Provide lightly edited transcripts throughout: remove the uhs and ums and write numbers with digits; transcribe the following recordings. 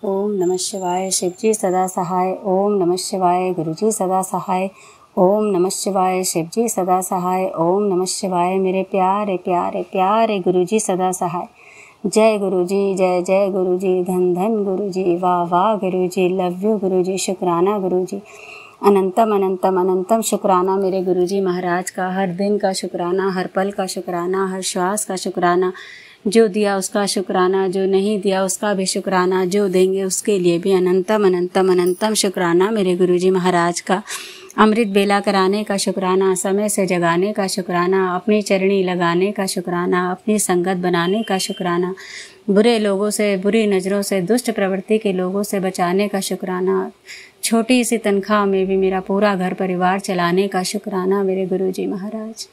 ओम नमः शिवाय। शिवजी सदा सहाय। ओम नमः शिवाय। गुरुजी सदा सहाय। ओम नमः शिवाय। शिवजी सदा सहाय। ओम नमः शिवाय। मेरे प्यारे प्यारे प्यारे गुरुजी सदा सहाय। जय गुरुजी, जय जय गुरुजी, धन धन गुरुजी, वाह वाह गुरुजी, लव यू गुरुजी, शुक्राना गुरुजी, अनंतम अनंतम अनंतम शुक्राना मेरे गुरुजी महाराज का। हर दिन का शुक्राना, हर पल का शुक्राना, हर श्वास का शुक्राना। जो दिया उसका शुक्राना, जो नहीं दिया उसका भी शुक्राना, जो देंगे उसके लिए भी अनंतम अनंतम अनंतम शुक्राना मेरे गुरुजी महाराज का। अमृत बेला कराने का शुक्राना, समय से जगाने का शुक्राना, अपनी चरणी लगाने का शुक्राना, अपनी संगत बनाने का शुक्राना, बुरे लोगों से, बुरी नज़रों से, दुष्ट प्रवृत्ति के लोगों से बचाने का शुक्राना, छोटी सी तनख्वाह में भी मेरा पूरा घर परिवार चलाने का शुक्राना मेरे गुरुजी महाराज।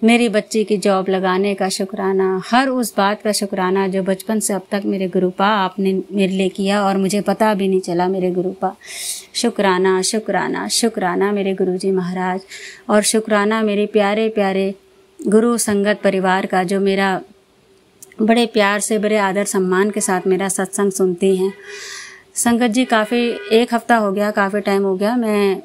मेरी बच्ची की जॉब लगाने का शुक्राना, हर उस बात का शुक्राना जो बचपन से अब तक मेरे गुरुपा आपने मेरे लिए किया और मुझे पता भी नहीं चला मेरे गुरुपा। शुक्राना शुक्राना शुक्राना मेरे गुरुजी महाराज। और शुक्राना मेरे प्यारे प्यारे गुरु संगत परिवार का, जो मेरा बड़े प्यार से, बड़े आदर सम्मान के साथ मेरा सत्संग सुनती हैं। संगत जी, काफ़ी एक हफ्ता हो गया, काफ़ी टाइम हो गया मैं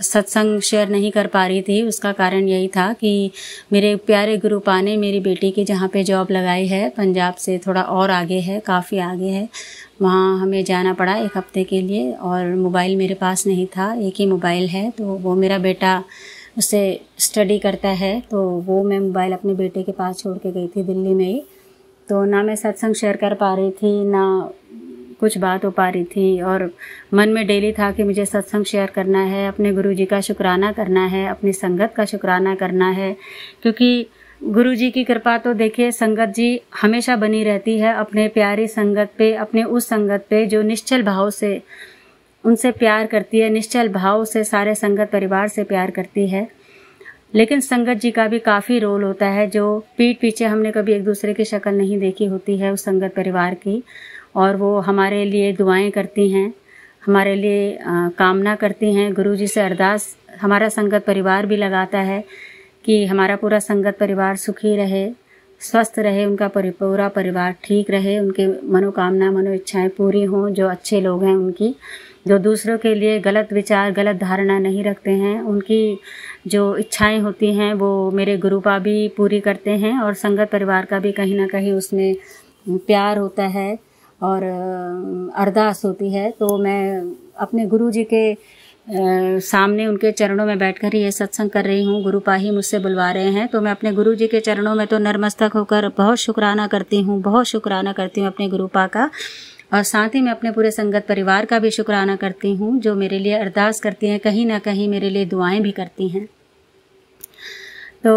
सत्संग शेयर नहीं कर पा रही थी। उसका कारण यही था कि मेरे प्यारे गुरुपा ने मेरी बेटी की जहाँ पे जॉब लगाई है, पंजाब से थोड़ा और आगे है, काफ़ी आगे है, वहाँ हमें जाना पड़ा एक हफ्ते के लिए। और मोबाइल मेरे पास नहीं था, एक ही मोबाइल है, तो वो मेरा बेटा उससे स्टडी करता है, तो वो मैं मोबाइल अपने बेटे के पास छोड़ के गई थी दिल्ली में ही। तो ना मैं सत्संग शेयर कर पा रही थी, ना कुछ बात हो पा रही थी, और मन में डेली था कि मुझे सत्संग शेयर करना है, अपने गुरुजी का शुक्राना करना है, अपनी संगत का शुक्राना करना है। क्योंकि गुरुजी की कृपा तो देखिए संगत जी हमेशा बनी रहती है अपने प्यारी संगत पे, अपने उस संगत पे जो निश्चल भाव से उनसे प्यार करती है, निश्चल भाव से सारे संगत परिवार से प्यार करती है। लेकिन संगत जी का भी काफ़ी रोल होता है, जो पीठ पीछे हमने कभी एक दूसरे की शक्ल नहीं देखी होती है उस संगत परिवार की, और वो हमारे लिए दुआएं करती हैं, हमारे लिए कामना करती हैं, गुरुजी से अरदास हमारा संगत परिवार भी लगाता है कि हमारा पूरा संगत परिवार सुखी रहे, स्वस्थ रहे, उनका पूरा परिवार ठीक रहे, उनके मनोकामना मनो इच्छाएँ पूरी हों, जो अच्छे लोग हैं उनकी, जो दूसरों के लिए गलत विचार गलत धारणा नहीं रखते हैं, उनकी जो इच्छाएं होती हैं वो मेरे गुरुपा भी पूरी करते हैं, और संगत परिवार का भी कहीं ना कहीं उसमें प्यार होता है और अरदास होती है। तो मैं अपने गुरुजी के सामने उनके चरणों में बैठकर ही ये सत्संग कर रही हूँ। गुरुपा ही मुझसे बुलवा रहे हैं, तो मैं अपने गुरुजी के चरणों में तो नतमस्तक होकर बहुत शुक्राना करती हूँ, बहुत शुक्राना करती हूँ अपने गुरुपा का, और साथ ही मैं अपने पूरे संगत परिवार का भी शुक्राना करती हूँ, जो मेरे लिए अरदास करती हैं, कहीं ना कहीं मेरे लिए दुआएं भी करती हैं। तो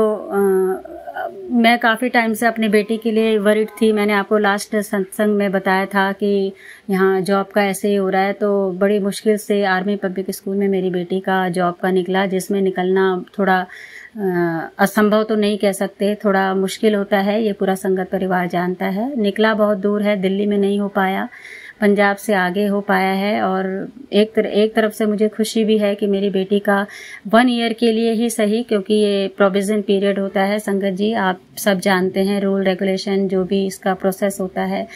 मैं काफ़ी टाइम से अपनी बेटी के लिए वरिड थी। मैंने आपको लास्ट सत्संग में बताया था कि यहाँ जॉब का ऐसे ही हो रहा है, तो बड़ी मुश्किल से आर्मी पब्लिक स्कूल में मेरी बेटी का जॉब का निकला, जिसमें निकलना थोड़ा असंभव तो नहीं कह सकते, थोड़ा मुश्किल होता है, ये पूरा संगत परिवार जानता है। निकला बहुत दूर है, दिल्ली में नहीं हो पाया, पंजाब से आगे हो पाया है। और एक तरफ से मुझे खुशी भी है कि मेरी बेटी का 1 ईयर के लिए ही सही, क्योंकि ये प्रोविजन पीरियड होता है संगत जी, आप सब जानते हैं रूल रेगुलेशन जो भी इसका प्रोसेस होता है,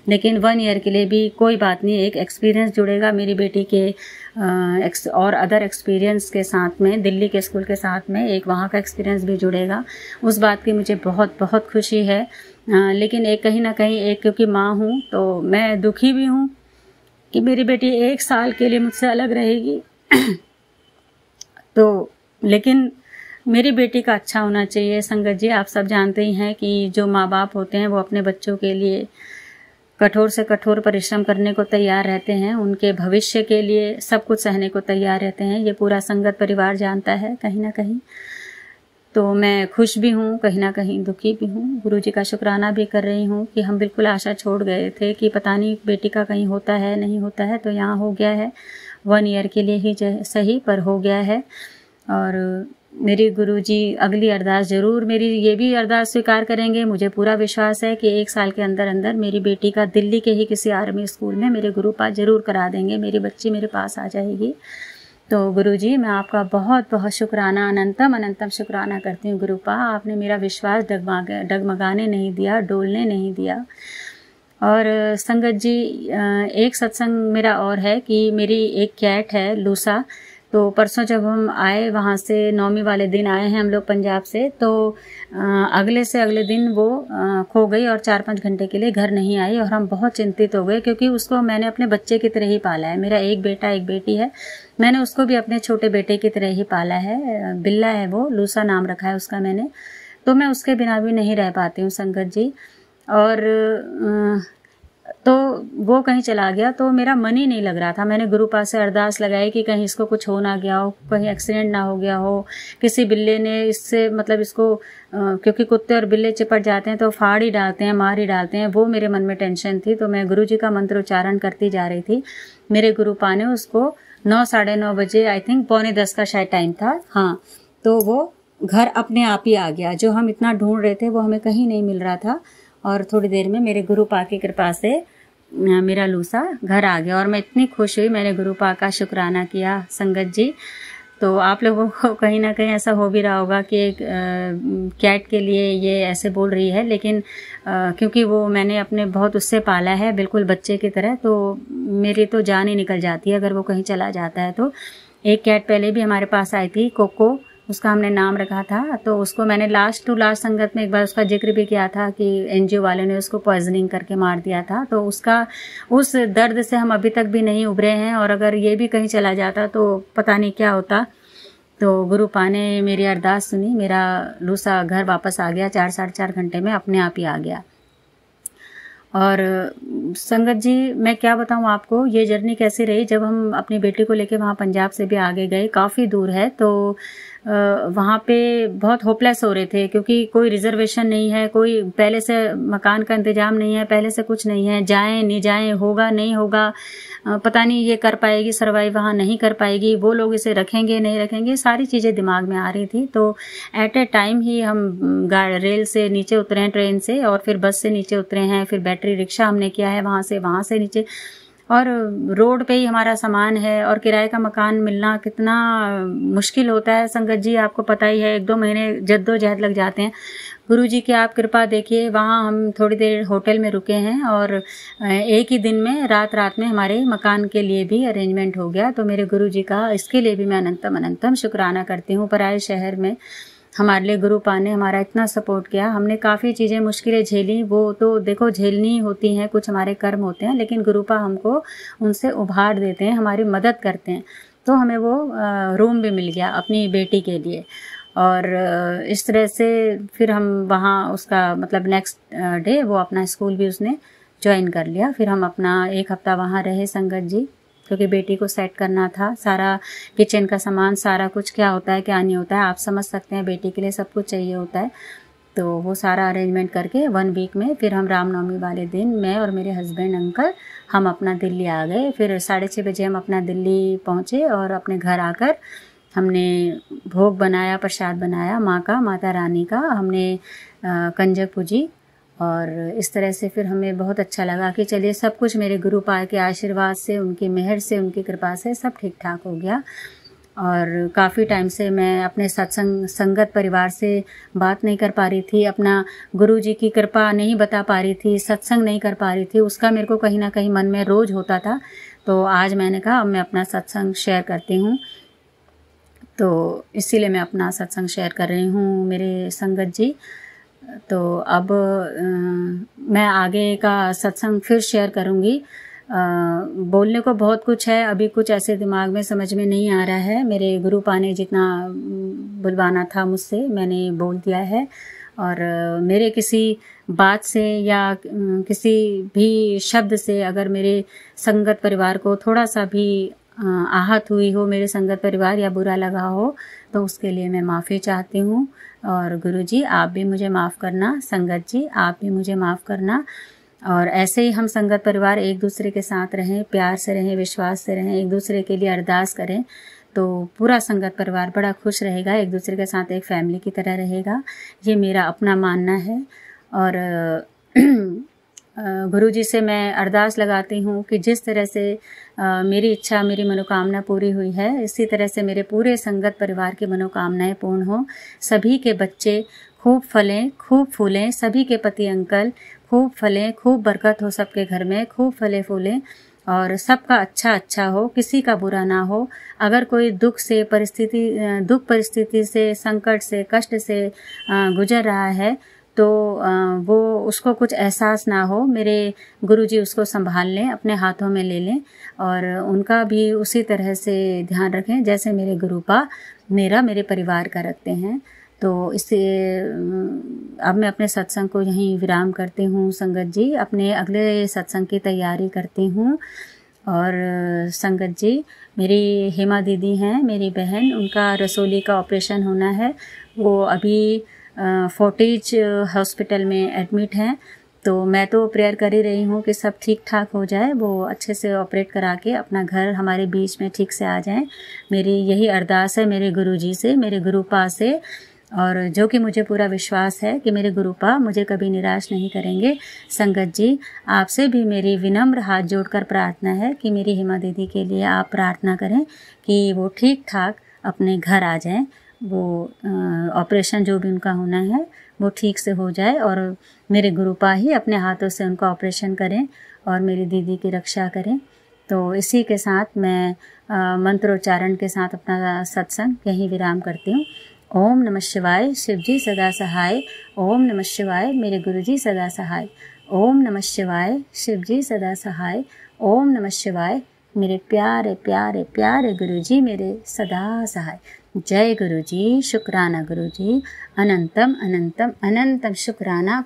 लेकिन 1 ईयर के लिए भी कोई बात नहीं, एक एक्सपीरियंस जुड़ेगा मेरी बेटी के और अदर एक्सपीरियंस के साथ में, दिल्ली के स्कूल के साथ में एक वहाँ का एक्सपीरियंस भी जुड़ेगा। उस बात की मुझे बहुत बहुत खुशी है। लेकिन एक कहीं ना कहीं एक क्योंकि माँ हूँ तो मैं दुखी भी हूँ कि मेरी बेटी 1 साल के लिए मुझसे अलग रहेगी। तो लेकिन मेरी बेटी का अच्छा होना चाहिए संगत जी। आप सब जानते ही हैं कि जो माँ बाप होते हैं वो अपने बच्चों के लिए कठोर से कठोर परिश्रम करने को तैयार रहते हैं, उनके भविष्य के लिए सब कुछ सहने को तैयार रहते हैं, ये पूरा संगत परिवार जानता है कहीं ना कहीं। तो मैं खुश भी हूँ, कहीं ना कहीं दुखी भी हूँ। गुरुजी का शुक्राना भी कर रही हूँ कि हम बिल्कुल आशा छोड़ गए थे कि पता नहीं बेटी का कहीं होता है नहीं होता है, तो यहाँ हो गया है, 1 ईयर के लिए ही सही पर हो गया है। और मेरी गुरुजी अगली अरदास ज़रूर मेरी ये भी अरदास स्वीकार करेंगे। मुझे पूरा विश्वास है कि 1 साल के अंदर अंदर मेरी बेटी का दिल्ली के ही किसी आर्मी स्कूल में मेरे गुरुपा जरूर करा देंगे, मेरी बच्ची मेरे पास आ जाएगी। तो गुरुजी मैं आपका बहुत बहुत शुक्राना, अनंतम अनंतम शुक्राना करती हूँ गुरुपा। आपने मेरा विश्वास डगमगाने नहीं दिया, डोलने नहीं दिया। और संगत जी, एक सत्संग मेरा और है कि मेरी एक कैट है लूसा। तो परसों जब हम आए वहाँ से, 9वीं वाले दिन आए हैं हम लोग पंजाब से, तो अगले से अगले दिन वो खो गई और 4-5 घंटे के लिए घर नहीं आई। और हम बहुत चिंतित हो गए क्योंकि उसको मैंने अपने बच्चे की तरह ही पाला है। मेरा एक बेटा एक बेटी है, मैंने उसको भी अपने छोटे बेटे की तरह ही पाला है। बिल्ला है वो, लूसा नाम रखा है उसका मैंने। तो मैं उसके बिना भी नहीं रह पाती हूँ संगत जी। और तो वो कहीं चला गया तो मेरा मन ही नहीं लग रहा था। मैंने गुरु पास से अरदास लगाई कि कहीं इसको कुछ हो ना गया हो, कहीं एक्सीडेंट ना हो गया हो, किसी बिल्ले ने इससे मतलब इसको क्योंकि कुत्ते और बिल्ले चिपट जाते हैं तो फाड़ ही डालते हैं, मार ही डालते हैं, वो मेरे मन में टेंशन थी। तो मैं गुरु जी का मंत्र उच्चारण करती जा रही थी। मेरे गुरु पा ने उसको 9, साढ़े 9 बजे, आई थिंक 9:45 का शायद टाइम था, हाँ, तो वो घर अपने आप ही आ गया। जो हम इतना ढूंढ रहे थे वो हमें कहीं नहीं मिल रहा था। और थोड़ी देर में मेरे गुरु पा की कृपा से मेरा लूसा घर आ गया और मैं इतनी खुश हुई। मैंने गुरु पा का शुक्राना किया संगत जी। तो आप लोगों को कहीं ना कहीं ऐसा हो भी रहा होगा कि एक कैट के लिए ये ऐसे बोल रही है, लेकिन क्योंकि वो मैंने अपने बहुत उससे पाला है बिल्कुल बच्चे की तरह, तो मेरी तो जान ही निकल जाती है अगर वो कहीं चला जाता है तो। एक कैट पहले भी हमारे पास आई थी, कोको, उसका हमने नाम रखा था। तो उसको मैंने लास्ट टू लास्ट संगत में एक बार उसका जिक्र भी किया था कि एनजीओ वाले ने उसको पॉइजनिंग करके मार दिया था। तो उसका उस दर्द से हम अभी तक भी नहीं उभरे हैं और अगर ये भी कहीं चला जाता तो पता नहीं क्या होता। तो गुरु पा ने मेरी अरदास सुनी, मेरा लूसा घर वापस आ गया। 4, साढ़े 4 घंटे में अपने आप ही आ गया। और संगत जी, मैं क्या बताऊं आपको, ये जर्नी कैसी रही। जब हम अपनी बेटी को लेके वहाँ पंजाब से भी आगे गए, काफ़ी दूर है, तो वहाँ पे बहुत होपलेस हो रहे थे क्योंकि कोई रिजर्वेशन नहीं है, कोई पहले से मकान का इंतजाम नहीं है, पहले से कुछ नहीं है, जाएं नहीं जाएं, होगा नहीं होगा, पता नहीं ये कर पाएगी सर्वाइव वहाँ, नहीं कर पाएगी, वो लोग इसे रखेंगे नहीं रखेंगे, सारी चीज़ें दिमाग में आ रही थी। तो एट ए टाइम ही हम रेल से नीचे उतरे हैं, ट्रेन से, और फिर बस से नीचे उतरे हैं, फिर बैटरी रिक्शा हमने किया है वहाँ से नीचे, और रोड पे ही हमारा सामान है। और किराए का मकान मिलना कितना मुश्किल होता है संगत जी, आपको पता ही है। 1-2 महीने जद्दोजहद लग जाते हैं। गुरु जी की आप कृपा देखिए, वहाँ हम थोड़ी देर होटल में रुके हैं और एक ही दिन में रात में हमारे मकान के लिए भी अरेंजमेंट हो गया। तो मेरे गुरु जी का इसके लिए भी मैं अनंतम शुक्राना करती हूँ। पराए शहर में हमारे लिए गुरु पा ने हमारा इतना सपोर्ट किया। हमने काफ़ी चीज़ें मुश्किलें झेली, वो तो देखो झेलनी होती हैं, कुछ हमारे कर्म होते हैं, लेकिन गुरु पा हमको उनसे उभार देते हैं, हमारी मदद करते हैं। तो हमें वो रूम भी मिल गया अपनी बेटी के लिए। और इस तरह से फिर हम वहाँ उसका मतलब नेक्स्ट डे वो अपना स्कूल भी उसने ज्वाइन कर लिया। फिर हम अपना 1 हफ्ता वहाँ रहे संगत जी, क्योंकि बेटी को सेट करना था, सारा किचन का सामान, सारा कुछ क्या होता है क्या नहीं होता है, आप समझ सकते हैं, बेटी के लिए सब कुछ चाहिए होता है। तो वो सारा अरेंजमेंट करके 1 वीक में फिर हम रामनवमी वाले दिन मैं और मेरे हस्बैंड अंकल हम अपना दिल्ली आ गए। फिर 6:30 बजे हम अपना दिल्ली पहुँचे और अपने घर आकर हमने भोग बनाया, प्रसाद बनाया माँ का, माता रानी का, हमने कंजक पूजी। और इस तरह से फिर हमें बहुत अच्छा लगा कि चलिए सब कुछ मेरे गुरु पा के आशीर्वाद से, उनकी मेहर से, उनकी कृपा से सब ठीक ठाक हो गया। और काफ़ी टाइम से मैं अपने संगत परिवार से बात नहीं कर पा रही थी, अपना गुरु जी की कृपा नहीं बता पा रही थी, सत्संग नहीं कर पा रही थी, उसका मेरे को कहीं ना कहीं मन में रोज होता था। तो आज मैंने कहा अब मैं अपना सत्संग शेयर करती हूँ, तो इसीलिए मैं अपना सत्संग शेयर कर रही हूँ मेरे संगत जी। तो अब मैं आगे का सत्संग फिर शेयर करूँगी। बोलने को बहुत कुछ है, अभी कुछ ऐसे दिमाग में समझ में नहीं आ रहा है। मेरे गुरु पा ने जितना बुलवाना था मुझसे मैंने बोल दिया है। और मेरे किसी बात से या किसी भी शब्द से अगर मेरे संगत परिवार को थोड़ा सा भी आहत हुई हो, मेरे संगत परिवार, या बुरा लगा हो, तो उसके लिए मैं माफ़ी चाहती हूँ। और गुरु जी आप भी मुझे माफ़ करना, संगत जी आप भी मुझे माफ़ करना। और ऐसे ही हम संगत परिवार एक दूसरे के साथ रहें, प्यार से रहें, विश्वास से रहें, एक दूसरे के लिए अरदास करें, तो पूरा संगत परिवार बड़ा खुश रहेगा, एक दूसरे के साथ एक फैमिली की तरह रहेगा। ये मेरा अपना मानना है। और गुरु जी से मैं अरदास लगाती हूँ कि जिस तरह से मेरी इच्छा, मेरी मनोकामना पूरी हुई है, इसी तरह से मेरे पूरे संगत परिवार की मनोकामनाएं पूर्ण हो। सभी के बच्चे खूब फलें, खूब फूलें, सभी के पति अंकल खूब फलें, खूब बरकत हो सबके घर में, खूब फले फूलें और सबका अच्छा अच्छा हो, किसी का बुरा ना हो। अगर कोई दुख परिस्थिति से, संकट से, कष्ट से गुजर रहा है तो वो उसको कुछ एहसास ना हो, मेरे गुरुजी उसको संभाल लें, अपने हाथों में ले लें और उनका भी उसी तरह से ध्यान रखें जैसे मेरे गुरुपा मेरे परिवार का रखते हैं। तो इससे अब मैं अपने सत्संग को यहीं विराम करती हूँ संगत जी, अपने अगले सत्संग की तैयारी करती हूँ। और संगत जी, मेरी हेमा दीदी हैं, मेरी बहन, उनका रसोली का ऑपरेशन होना है। वो अभी फोर्टिज हॉस्पिटल में एडमिट हैं। तो मैं तो प्रेयर कर ही रही हूँ कि सब ठीक ठाक हो जाए, वो अच्छे से ऑपरेट करा के अपना घर हमारे बीच में ठीक से आ जाएं। मेरी यही अरदास है मेरे गुरुजी से, मेरे गुरुपा से, और जो कि मुझे पूरा विश्वास है कि मेरे गुरुपा मुझे कभी निराश नहीं करेंगे। संगत जी, आपसे भी मेरी विनम्र हाथ जोड़कर प्रार्थना है कि मेरी हेमा दीदी के लिए आप प्रार्थना करें कि वो ठीक ठाक अपने घर आ जाएं। वो ऑपरेशन जो भी उनका होना है वो ठीक से हो जाए और मेरे गुरुपा ही अपने हाथों से उनका ऑपरेशन करें और मेरी दीदी की रक्षा करें। तो इसी के साथ मैं मंत्रोच्चारण के साथ अपना सत्संग यहीं विराम करती हूँ। ओम नमः शिवाय, शिव जी सदा सहाय। ओम नमः शिवाय, मेरे गुरुजी सदा सहाय। ओम नमः शिवाय, शिव जी सदा सहाय। ओम नमः शिवाय, मेरे प्यारे प्यारे प्यारे गुरुजी मेरे सदा सहाय। जय गुरुजी, शुक्राना गुरुजी, अनंतम अनंतम अनंतम शुक्राना।